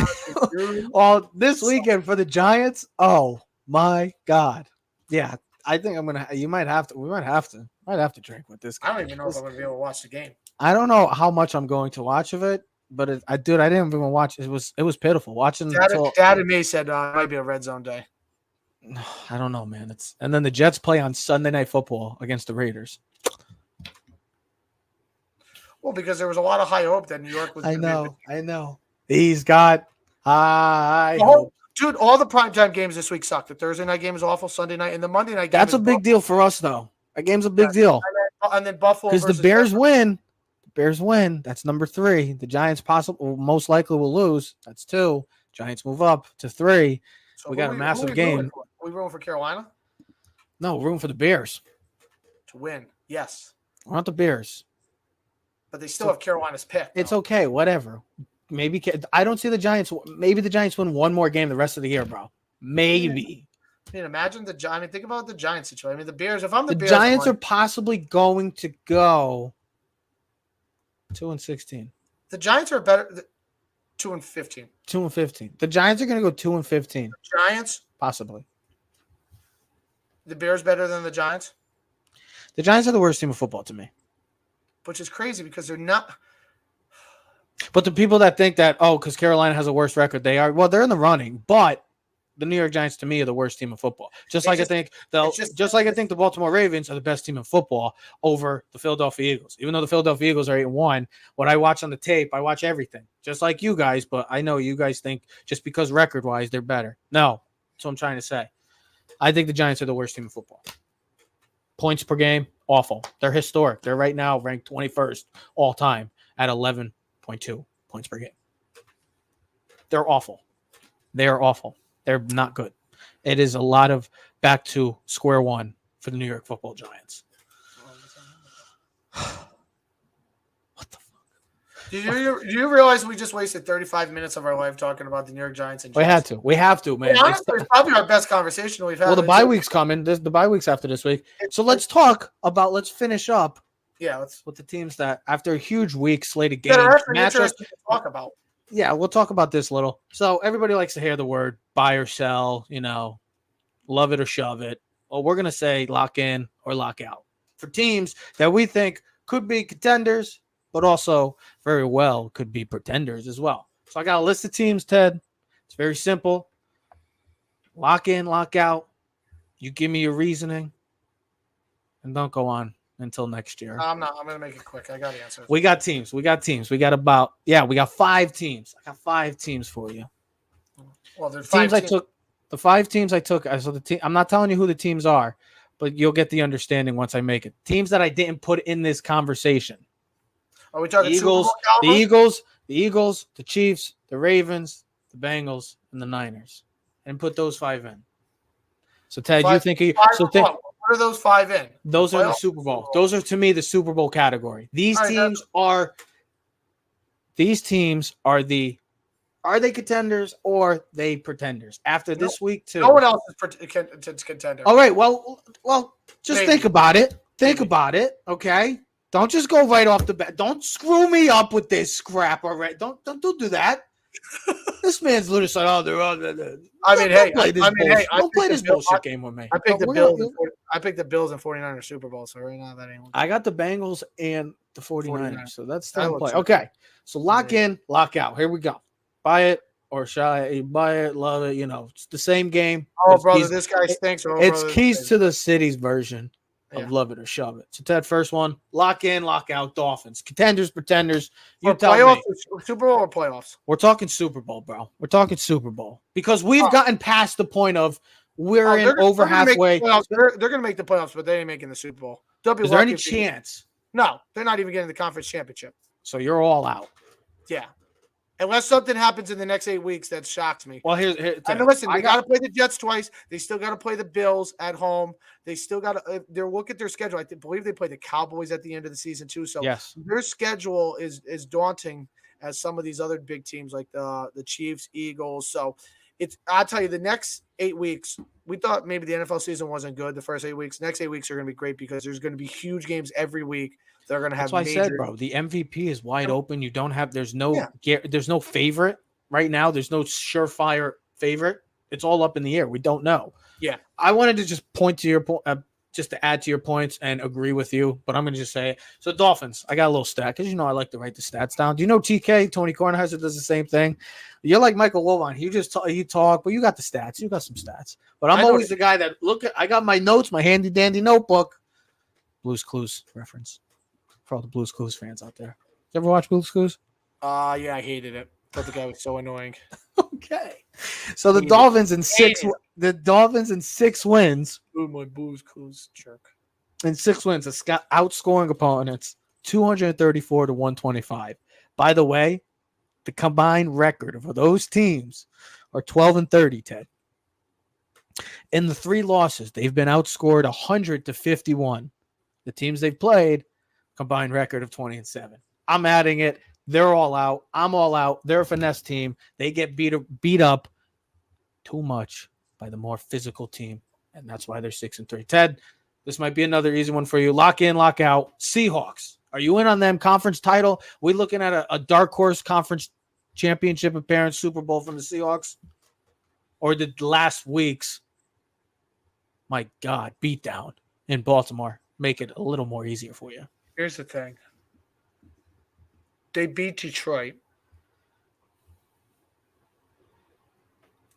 All this weekend for the Giants. Oh my God. Yeah. I think we might have to drink with this guy. I don't even know if I'm going to be able to watch the game. I don't know how much I'm going to watch of it, but I didn't even watch. It was pitiful watching. Dad and me said it might be a red zone day. I don't know, man. And then the Jets play on Sunday Night Football against the Raiders. Well, because there was a lot of high hope that New York was. I know. He's got high hope. Dude, all the primetime games this week sucked. The Thursday night game is awful. Sunday night and the Monday night game. That's a big deal for us, though. That game's a big deal. And then Buffalo because the Bears win. The Bears win. That's number 3. The Giants most likely will lose. That's 2. Giants move up to 3. So we got a massive game. Are we rooting for Carolina? No, room for the Bears to win. Yes. We're not the Bears. But they still have Carolina's pick. It's okay. Whatever. Maybe I don't see the Giants. Maybe the Giants win one more game the rest of the year, bro. Maybe. I mean, imagine think about the Giants situation. I mean, the Bears. If I'm the Bears, Giants are possibly going to go 2-16. The Giants are better. 2-15. 2-15. The Giants are going to go 2-15. The Giants, possibly. The Bears better than the Giants. The Giants are the worst team of football to me. Which is crazy because they're not. But the people that think that, because Carolina has a worse record, they're in the running. But the New York Giants to me are the worst team in football. Just like I think the Baltimore Ravens are the best team in football over the Philadelphia Eagles. Even though the Philadelphia Eagles are 8-1, what I watch on the tape, I watch everything. Just like you guys, but I know you guys think just because record-wise they're better. No, that's what I'm trying to say. I think the Giants are the worst team in football. Points per game, awful. They're historic. They're right now ranked 21st all time at 11.2 points per game. They're awful. They're awful. They're not good. It is a lot of back to square one for the New York Football Giants. What the fuck? Do you realize we just wasted 35 minutes of our life talking about the New York Giants and Jets? We have to, man. Yeah, honestly, it's probably our best conversation we've had. Well, the bye week's coming. The bye week's after this week. So let's finish up. Yeah, with the teams that after a huge week slated games, matchups to talk about. Yeah, we'll talk about this a little. So everybody likes to hear the word buy or sell, love it or shove it. Well, we're going to say lock in or lock out for teams that we think could be contenders, but also very well could be pretenders as well. So I got a list of teams, Ted. It's very simple. Lock in, lock out. You give me your reasoning and don't go on until next year. I'm not. I'm going to make it quick. I got answers. We got teams. We got 5 teams. I got 5 teams for you. Well, there's 5 teams. I took the 5 teams I took. So the team. I'm not telling you who the teams are, but you'll get the understanding once I make it. Teams that I didn't put in this conversation. Are we talking the Eagles, the Chiefs, the Ravens, the Bengals, and the Niners, and put those 5 in. So Ted, you think? What are those 5 in? Those are the Super Bowl. Those are to me the Super Bowl category. These teams are the. Are they contenders or they pretenders? After this week, too. No one else is contender. All right. Well, just think about it. Think about it. Okay. Don't just go right off the bat. Don't screw me up with this scrap already. Don't do that. This man's literally like, oh, they're all. Don't play this bullshit game with me. I picked the Bills and 49ers Super Bowl, so right now that ain't. I got the Bengals and the 49ers, so that's still in play. Okay, so lock in, lock out. Here we go. Buy it or shall I buy it? Love it. It's the same game. Oh, brother, this guy stinks. It's Keys to the City's version of love it or shove it. So Ted, first one, lock in, lock out. Dolphins, contenders, pretenders. You tell playoffs, me. Super Bowl or playoffs? We're talking Super Bowl, bro. We're talking Super Bowl because we've gotten past the point of we're over halfway. They're going to make the playoffs, but they ain't making the Super Bowl. Is there any chance? No, they're not even getting the conference championship. So you're all out. Yeah. Unless something happens in the next 8 weeks that shocks me. Well, here's listen, they got to play the Jets twice. They still got to play the Bills at home. They still got to look at their schedule. I believe they play the Cowboys at the end of the season too. So their schedule is daunting as some of these other big teams like the Chiefs, Eagles. So I'll tell you, the next 8 weeks, we thought maybe the NFL season wasn't good the first 8 weeks. Next 8 weeks are going to be great because there's going to be huge games every week. They're going to have. That's why I said, bro, the MVP is wide open. You don't have. There's no favorite right now. There's no surefire favorite. It's all up in the air. We don't know. Yeah, I wanted to just point to your point, just to add to your points and agree with you. But I'm going to just say it. So Dolphins, I got a little stat because I like to write the stats down. Do you know TK Tony Kornheiser does the same thing? You're like Michael Wilbon. You talk, but you got the stats. You got some stats. But I'm always the guy that I got my notes, my handy dandy notebook. Blue's Clues reference. For all the Blue's Clues fans out there. You ever watch Blue's Clues? Yeah, I hated it. Thought the guy was so annoying. Okay. So the Dolphins in 6 wins. Ooh, my Blue's Clues jerk. In 6 wins, outscoring opponents 234 to 125. By the way, the combined record of those teams are 12-30, Ted. In the 3 losses, they've been outscored 100 to 51. The teams they've played, combined record of 20-7. I'm adding it. They're all out. I'm all out. They're a finesse team. They get beat up too much by the more physical team, and that's why they're 6-3. Ted, this might be another easy one for you. Lock in, lock out. Seahawks. Are you in on them? Conference title? We looking at a dark horse conference championship appearance, Super Bowl from the Seahawks? Or did last week's, my God, beatdown in Baltimore make it a little more easier for you? Here's the thing. They beat Detroit.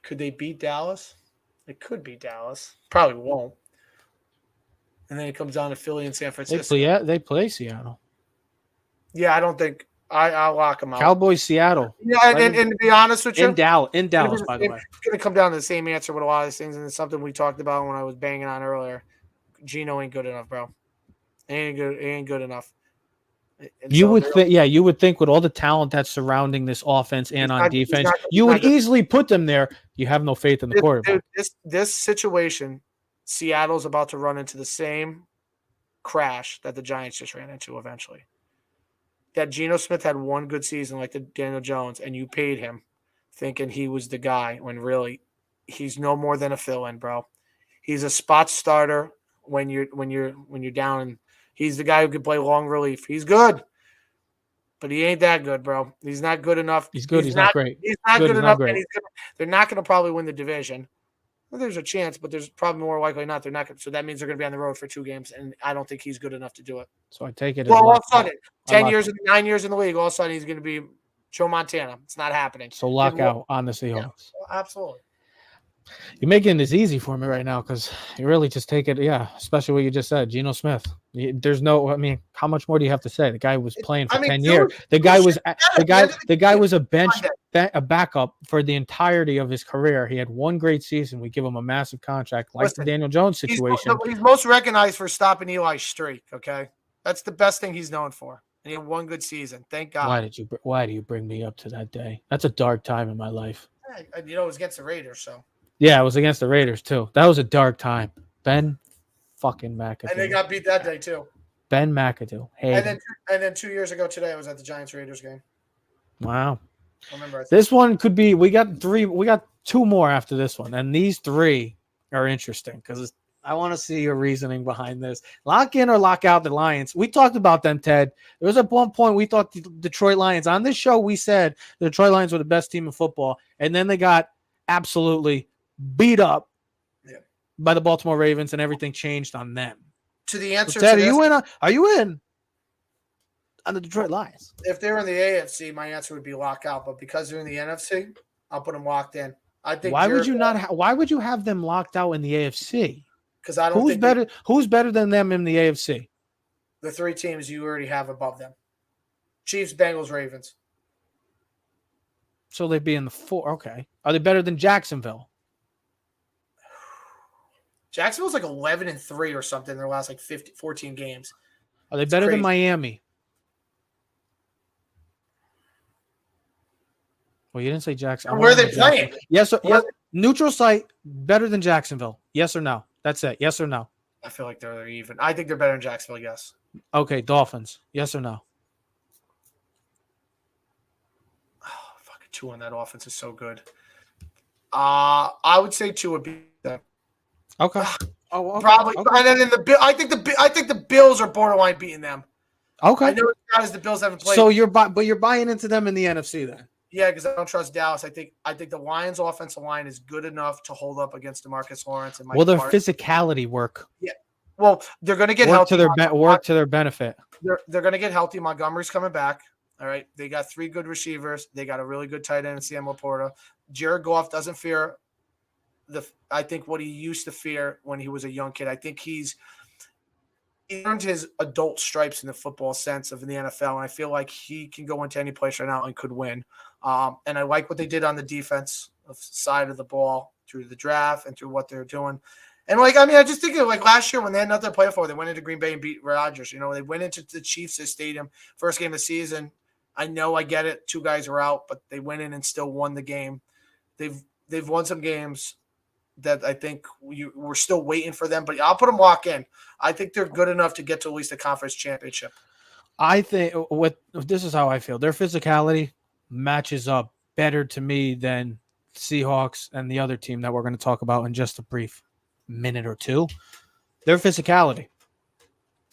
Could they beat Dallas? It could beat Dallas. Probably won't. And then it comes down to Philly and San Francisco. They play Seattle. Yeah, I don't think I'll lock them out. Cowboys, Seattle. Yeah, and to be honest with you, in Dallas, by the way, it's going to come down to the same answer with a lot of these things, and it's something we talked about when I was banging on earlier. Geno ain't good enough, bro. He ain't good enough. And you would think with all the talent that's surrounding this offense and on defense, you would easily put them there. You have no faith in the quarterback. This situation, Seattle's about to run into the same crash that the Giants just ran into eventually. That Geno Smith had one good season like the Daniel Jones, and you paid him thinking he was the guy when really he's no more than a fill-in, bro. He's a spot starter when you're down, and he's the guy who can play long relief. He's good, but he ain't that good, bro. He's not good enough. He's good. He's not great. He's not good enough. And they're not going to probably win the division. Well, there's a chance, but there's probably more likely not. They're not. So that means they're going to be on the road for 2 games, and I don't think he's good enough to do it. So I take it. Well, all of a sudden, 9 years in the league, all of a sudden he's going to be Joe Montana. It's not happening. So lock out on the Seahawks. Yeah, absolutely. You're making this easy for me right now because you really just take it. Yeah, especially what you just said, Geno Smith. There's no. I mean, how much more do you have to say? The guy was playing for 10 years. The guy was a backup for the entirety of his career. He had one great season. We give him a massive contract, like the Daniel Jones situation. He's most recognized for stopping Eli's streak. Okay, that's the best thing he's known for. And he had one good season. Thank God. Why do you bring me up to that day? That's a dark time in my life. It was against the Raiders, so. Yeah, it was against the Raiders, too. That was a dark time. Ben fucking McAdoo. And they got beat that day, too. Ben McAdoo. Hey. And then 2 years ago today, I was at the Giants-Raiders game. Wow. I remember. This one could be – we got 2 more after this one. And these 3 are interesting because I want to see your reasoning behind this. Lock in or lock out the Lions. We talked about them, Ted. There was at one point we thought the Detroit Lions – on this show we said the Detroit Lions were the best team in football. And then they got absolutely – beat up by the Baltimore Ravens, and everything changed on them. To the answer, Ted, are you in on the Detroit Lions? If they're in the AFC, my answer would be lock out. But because they're in the NFC, I'll put them locked in. I think. Why would you not? Why would you have them locked out in the AFC? Because I don't. Who's better than them in the AFC? The 3 teams you already have above them: Chiefs, Bengals, Ravens. So they'd be in the 4. Okay, are they better than Jacksonville? Jacksonville's like 11-3 or something in their last 14 games. Are they better than Miami? Well, you didn't say Jacksonville. Where are they playing? Yes. Yes. Neutral site, better than Jacksonville. Yes or no? That's it. Yes or no? I feel like they're even. I think they're better than Jacksonville, yes. Okay, Dolphins. Yes or no? Oh, fucking 2 on that offense is so good. I would say 2 would be them. Okay. Okay. Probably. Okay. And then in I think the Bills are borderline beating them. Okay. I know guys the Bills haven't played. So you're buying into them in the NFC then. Yeah, because I don't trust Dallas. I think the Lions' offensive line is good enough to hold up against DeMarcus Lawrence and Mike. Will their physicality work? Yeah. Well, they're going to get healthy. Work to their benefit. They're going to get healthy. Montgomery's coming back. All right. They got 3 good receivers. They got a really good tight end in Sam Laporta. Jared Goff doesn't fear I think what he used to fear when he was a young kid. I think he earned his adult stripes in the football sense of in the NFL, and I feel like he can go into any place right now and could win. And I like what they did on the defense side of the ball through the draft and through what they're doing. And I just think of last year when they had nothing to play for, they went into Green Bay and beat Rodgers. They went into the Chiefs' stadium, first game of the season. I know, I get it. 2 guys are out, but they went in and still won the game. They've won some games that I think we're still waiting for them, but I'll put them lock in. I think they're good enough to get to at least a conference championship. I think this is how I feel. Their physicality matches up better to me than Seahawks and the other team that we're going to talk about in just a brief minute or 2. Their physicality.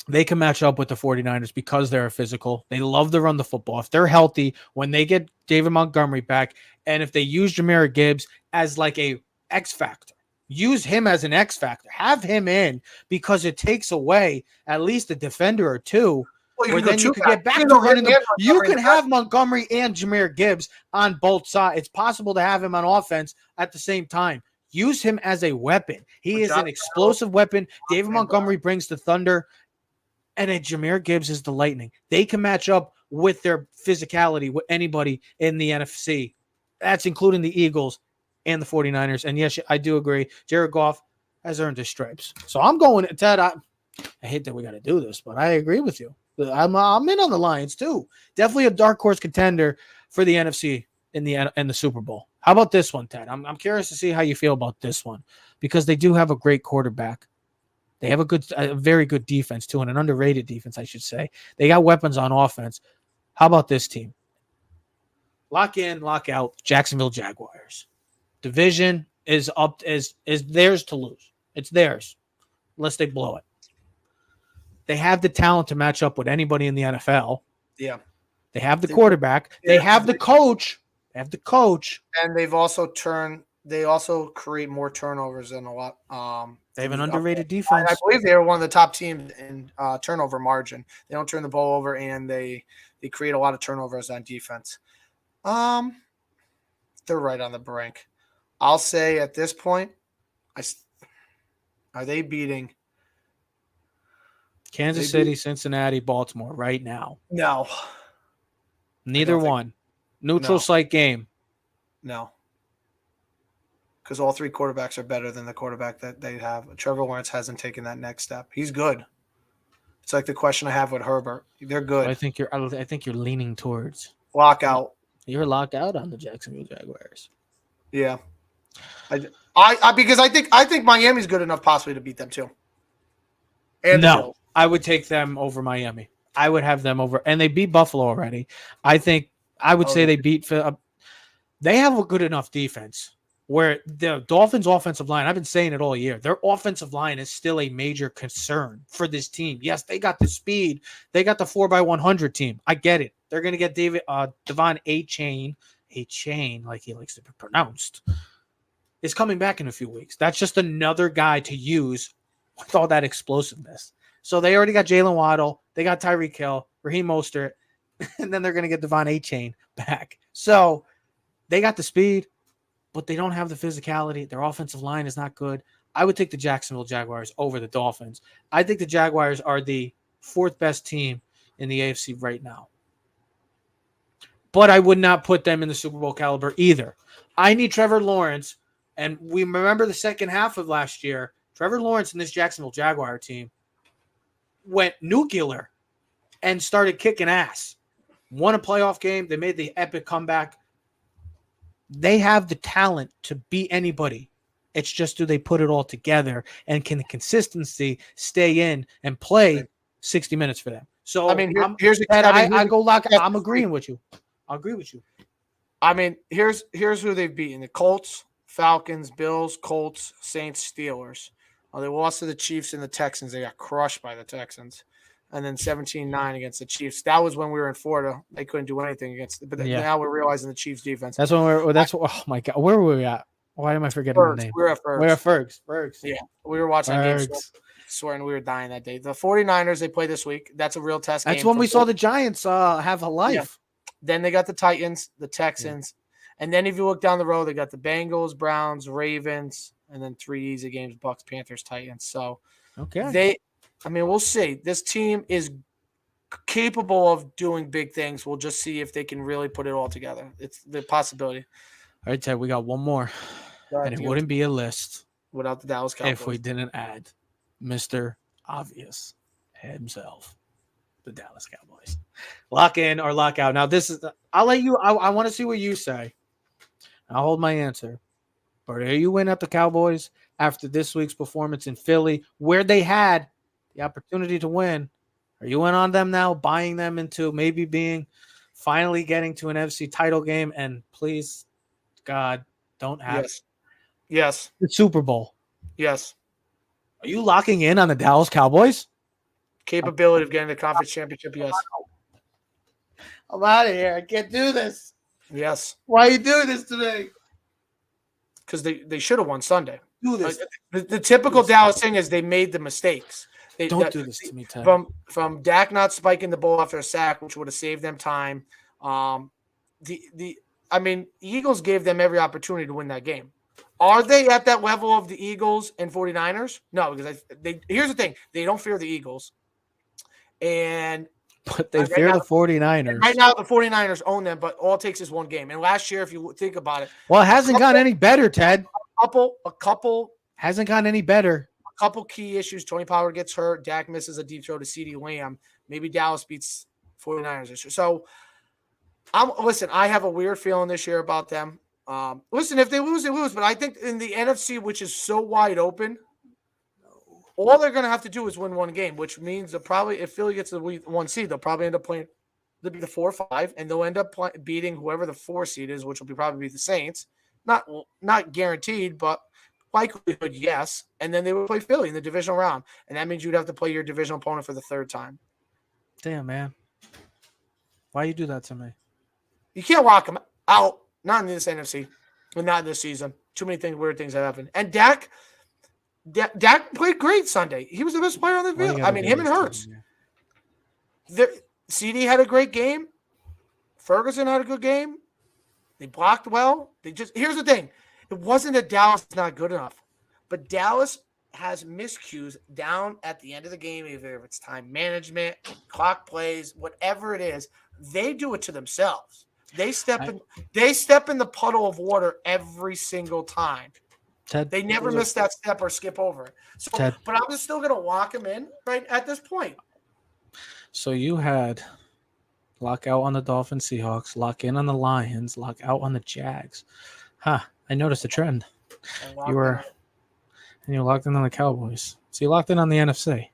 They can match up with the 49ers because they're physical. They love to run the football. If they're healthy, when they get David Montgomery back, and if they use Jahmyr Gibbs as a X factor, use him as an X factor, have him in because it takes away at least a defender or 2 Well, Or then you could get back to running the. You can have Montgomery and Jahmyr Gibbs on both sides. It's possible to have him on offense at the same time. Use him as a weapon. He is an explosive weapon. David Montgomery brings the thunder, and then Jahmyr Gibbs is the lightning. They can match up with their physicality with anybody in the NFC. That's including the Eagles and the 49ers. And yes, I do agree. Jared Goff has earned his stripes. So I'm going, Ted, I hate that we got to do this, but I agree with you. I'm in on the Lions too. Definitely a dark horse contender for the NFC in the Super Bowl. How about this one, Ted? I'm curious to see how you feel about this one because they do have a great quarterback. They have a very good defense too, and an underrated defense, I should say. They got weapons on offense. How about this team? Lock in, lock out. Jacksonville Jaguars. Division is theirs to lose. It's theirs, unless they blow it. They have the talent to match up with anybody in the NFL. Yeah. They have the quarterback. They have the coach. They have the coach. And they also create more turnovers than a lot. They have an underrated defense. I believe they are one of the top teams in turnover margin. They don't turn the ball over, and they create a lot of turnovers on defense. They're right on the brink. I'll say at this point, are they beating Kansas City, Cincinnati, Baltimore right now? No. Neither one. Neutral site game. No. Because all three quarterbacks are better than the quarterback that they have. Trevor Lawrence hasn't taken that next step. He's good. It's like the question I have with Herbert. They're good. I think you're leaning towards lockout. You're locked out on the Jacksonville Jaguars. Yeah. Because I think Miami's good enough possibly to beat them too. And no, I would take them over Miami. I would have them over, and they beat Buffalo already. I would say they beat. They have a good enough defense where the Dolphins' offensive line. I've been saying it all year. Their offensive line is still a major concern for this team. Yes, they got the speed. They got the 4x100 team. I get it. They're going to get Devon A-Chain, like he likes to be pronounced, is coming back in a few weeks. That's just another guy to use with all that explosiveness. So they already got Jalen Waddle. They got Tyreek Hill, Raheem Mostert, and then they're going to get Devon A-Chain back. So they got the speed, but they don't have the physicality. Their offensive line is not good. I would take the Jacksonville Jaguars over the Dolphins. I think the Jaguars are the fourth best team in the AFC right now. But I would not put them in the Super Bowl caliber either. I need Trevor Lawrence, and we remember the second half of last year, Trevor Lawrence and this Jacksonville Jaguar team went nuclear and started kicking ass. Won a playoff game. They made the epic comeback. They have the talent to beat anybody. It's just, do they put it all together, and can the consistency stay in and play 60 minutes for them? So I mean, I'm agreeing with you. I agree with you. I mean, here's who they've beaten: the Colts, Falcons, Bills, Colts, Saints, Steelers. They lost to the Chiefs and the Texans. They got crushed by the Texans. And then 17-9 against the Chiefs. That was when we were in Florida. They couldn't do anything against it. But now we're realizing the Chiefs' defense. That's when oh, my God. Where were we at? Why am I forgetting the name? We were at Fergs. We're at Fergs. Yeah. We were watching that game, swearing we were dying that day. The 49ers, they play this week. That's a real test game. That's when we saw the Giants have a life. Yeah. Then they got the Titans, the Texans. Yeah. And then if you look down the road, they got the Bengals, Browns, Ravens, and then 3 easy games: Bucks, Panthers, Titans. So we'll see. This team is capable of doing big things. We'll just see if they can really put it all together. It's the possibility. All right, Ted, we got one more. And it wouldn't be a list without the Dallas Cowboys if we didn't add Mr. Obvious himself, the Dallas Cowboys. Lock in or lock out. Now, I'll let you, I want to see what you say. I'll hold my answer. But are you in at the Cowboys after this week's performance in Philly, where they had the opportunity to win? Are you in on them now, buying them into maybe finally getting to an NFC title game? And please, God, don't have Yes. the Super Bowl. Yes. Are you locking in on the Dallas Cowboys? Capability of getting the conference championship, yes. I'm out of here. I can't do this. Yes. Why are you doing this to me? Because they should have won Sunday. Do this. The typical Dallas thing is they made the mistakes. Don't do this to me, Ted. From Dak not spiking the ball after a sack, which would have saved them time. The Eagles gave them every opportunity to win that game. Are they at that level of the Eagles and 49ers? No, because here's the thing. They don't fear the Eagles. But they fear the 49ers. Right now, the 49ers own them, but all it takes is one game. And last year, if you think about it. Well, it hasn't gotten any better, Ted. A couple. Hasn't gotten any better. A couple key issues. Tony Pollard gets hurt. Dak misses a deep throw to CeeDee Lamb. Maybe Dallas beats 49ers this year. So, I have a weird feeling this year about them. If they lose, they lose. But I think in the NFC, which is so wide open, all they're going to have to do is win one game, which means if Philly gets the 1 seed, they'll probably end up playing. They'll be the 4 or 5, and they'll end up beating whoever the 4 seed is, which will probably be the Saints. Not guaranteed, but likelihood, yes. And then they would play Philly in the divisional round, and that means you'd have to play your divisional opponent for the 3rd time. Damn, man. Why you do that to me? You can't lock them out. Not in this NFC, but not in this season. Too many weird things have happened. And Dak played great Sunday. He was the best player on the field. Him and Hurts. CD had a great game. Ferguson had a good game. They blocked well. Here's the thing. It wasn't that Dallas is not good enough, but Dallas has miscues down at the end of the game, either if it's time management, clock plays, whatever it is. They do it to themselves. They step in the puddle of water every single time. Ted, they never miss that step or skip over it. So, Ted, but I'm just still going to lock him in right at this point. So you had lock out on the Dolphins, Seahawks, lock in on the Lions, lock out on the Jags. I noticed a trend. You locked in on the Cowboys. So you locked in on the NFC.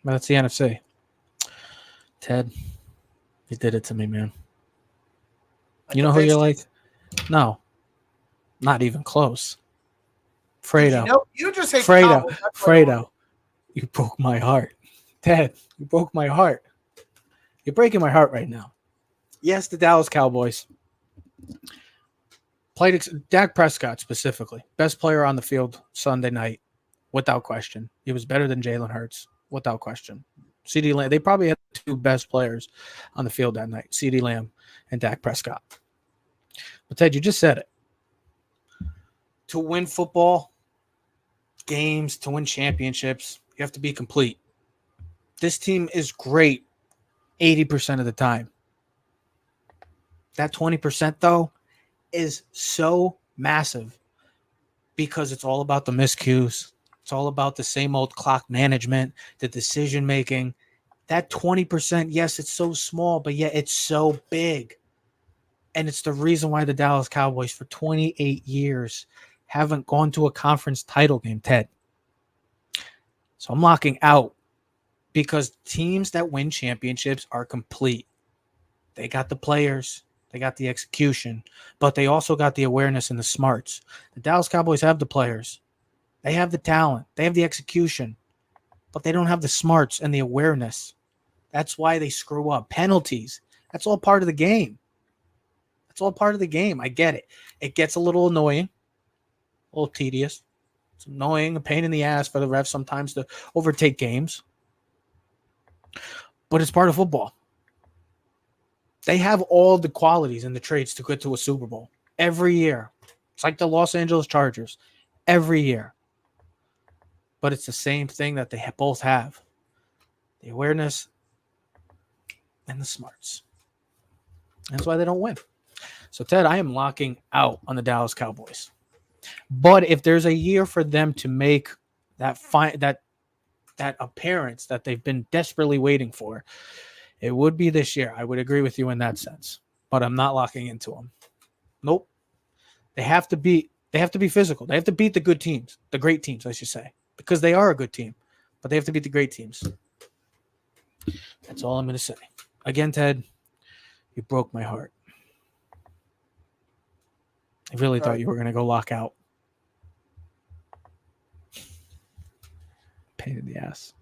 But that's the NFC. Ted, you did it to me, man. You know who you're like? No, not even close. Fredo. You just say Fredo. You broke my heart. Ted, you broke my heart. You're breaking my heart right now. Yes, the Dallas Cowboys played Dak Prescott specifically. Best player on the field Sunday night, without question. He was better than Jalen Hurts, without question. CeeDee Lamb, they probably had the 2 best players on the field that night, CeeDee Lamb and Dak Prescott. But Ted, you just said it. To win football games, to win championships, you have to be complete. This team is great 80% of the time. That 20%, though, is so massive because it's all about the miscues. It's all about the same old clock management, the decision making. That 20%, yes, it's so small, but yet it's so big. And it's the reason why the Dallas Cowboys for 28 years haven't gone to a conference title game, Ted. So I'm locking out because teams that win championships are complete. They got the players, they got the execution, but they also got the awareness and the smarts. The Dallas Cowboys have the players. They have the talent. They have the execution, but they don't have the smarts and the awareness. That's why they screw up. Penalties. That's all part of the game. That's all part of the game. I get it. It gets a little annoying, a little tedious. It's annoying, a pain in the ass for the refs sometimes to overtake games. But it's part of football. They have all the qualities and the traits to get to a Super Bowl every year. It's like the Los Angeles Chargers every year. But it's the same thing that they both have. The awareness and the smarts. That's why they don't win. So, Ted, I am locking out on the Dallas Cowboys. But if there's a year for them to make that appearance that they've been desperately waiting for, it would be this year. I would agree with you in that sense. But I'm not locking into them. Nope. They have to be physical. They have to beat the good teams, the great teams, I should say, because they are a good team. But they have to beat the great teams. That's all I'm going to say. Again, Ted, you broke my heart. I really thought you were going to go lock out. Pain in the ass.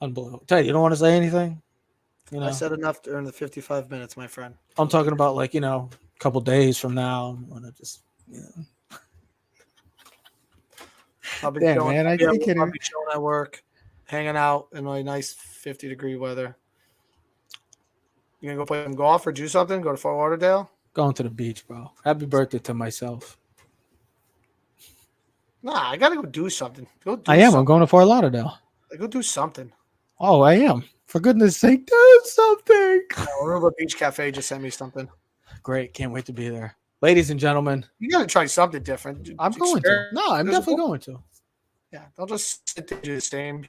Unbelievable. Ted, you don't want to say anything? You know? I said enough during the 55 minutes, my friend. I'm talking about a couple days from now. I want to just, I'll be showing at work. hanging out in like nice 50-degree weather. You gonna go play some golf or do something? Go to Fort Lauderdale? Going to the beach, bro. Happy birthday to myself. Nah, I gotta go do something. I am. I'm going to Fort Lauderdale. Go do something. Oh, I am. For goodness sake, do something. Remember Beach Cafe just sent me something. Great. Can't wait to be there. Ladies and gentlemen. You gotta try something different. I'm going to. No, I'm definitely going to. Yeah, they'll just sit there and do the same.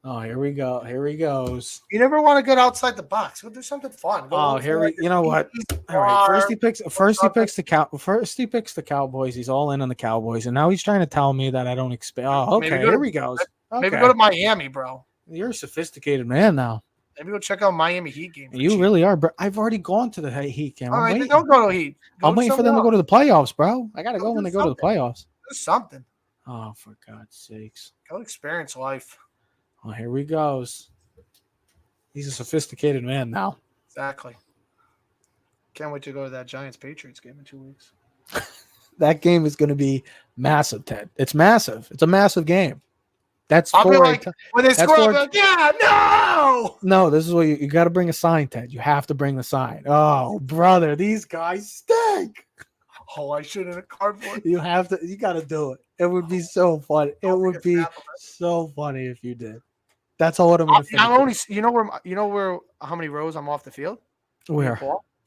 Oh, here we go. Here he goes. You never want to get outside the box. Go do something fun. You know what? All right. First he picks the Cowboys. He's all in on the Cowboys, and now he's trying to tell me that I don't expect. Oh, okay. Here he goes. Okay. Maybe go to Miami, bro. You're a sophisticated man now. Maybe go check out Miami Heat game. You really are, bro. I've already gone to the Heat game. All right, then don't go to Heat. I'm waiting for them to go to the playoffs, bro. I gotta go when they go to the playoffs. Do something. Oh, for God's sakes. Go experience life. Oh, here he goes. He's a sophisticated man now. Exactly. Can't wait to go to that Giants-Patriots game in 2 weeks. That game is going to be massive, Ted. It's massive. It's a massive game. That's I'll for be like, when they score, I'll be like, yeah, no! No, this is what you got to bring a sign, Ted. You have to bring the sign. Oh, brother, these guys stink. Oh, I should have a cardboard. You got to do it. It would be so fun. It would be so funny if you did. That's all what I'm going to finish. I'm only, you know where, how many rows I'm off the field? Where?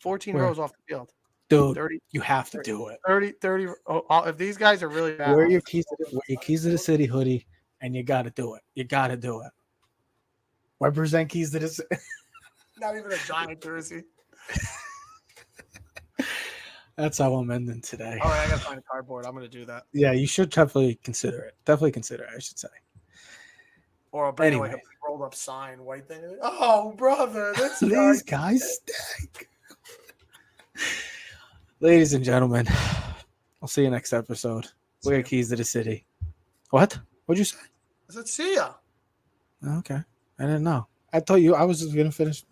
14 rows off the field. Dude, 30, you have to do it. 30. If these guys are really bad. Wear your keys to the city hoodie, and you got to do it. You got to do it. Represent keys to the city. Not even a Giant jersey. That's how I'm ending today. All right, I got to find a cardboard. I'm going to do that. Yeah, you should definitely consider it. Definitely consider it, I should say. Or I'll bring like a rolled up sign, white thing. Oh, brother, these guys stink. Ladies and gentlemen, I'll see you next episode. We're Keys to the City. What? What'd you say? I said, see ya. Okay. I didn't know. I thought I was just going to finish.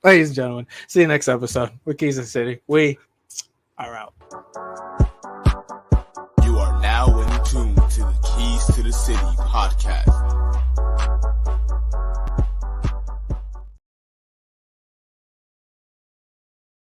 Ladies and gentlemen, see you next episode. We're Keys to the City. We are out. You are now in tune to the Keys to the City podcast.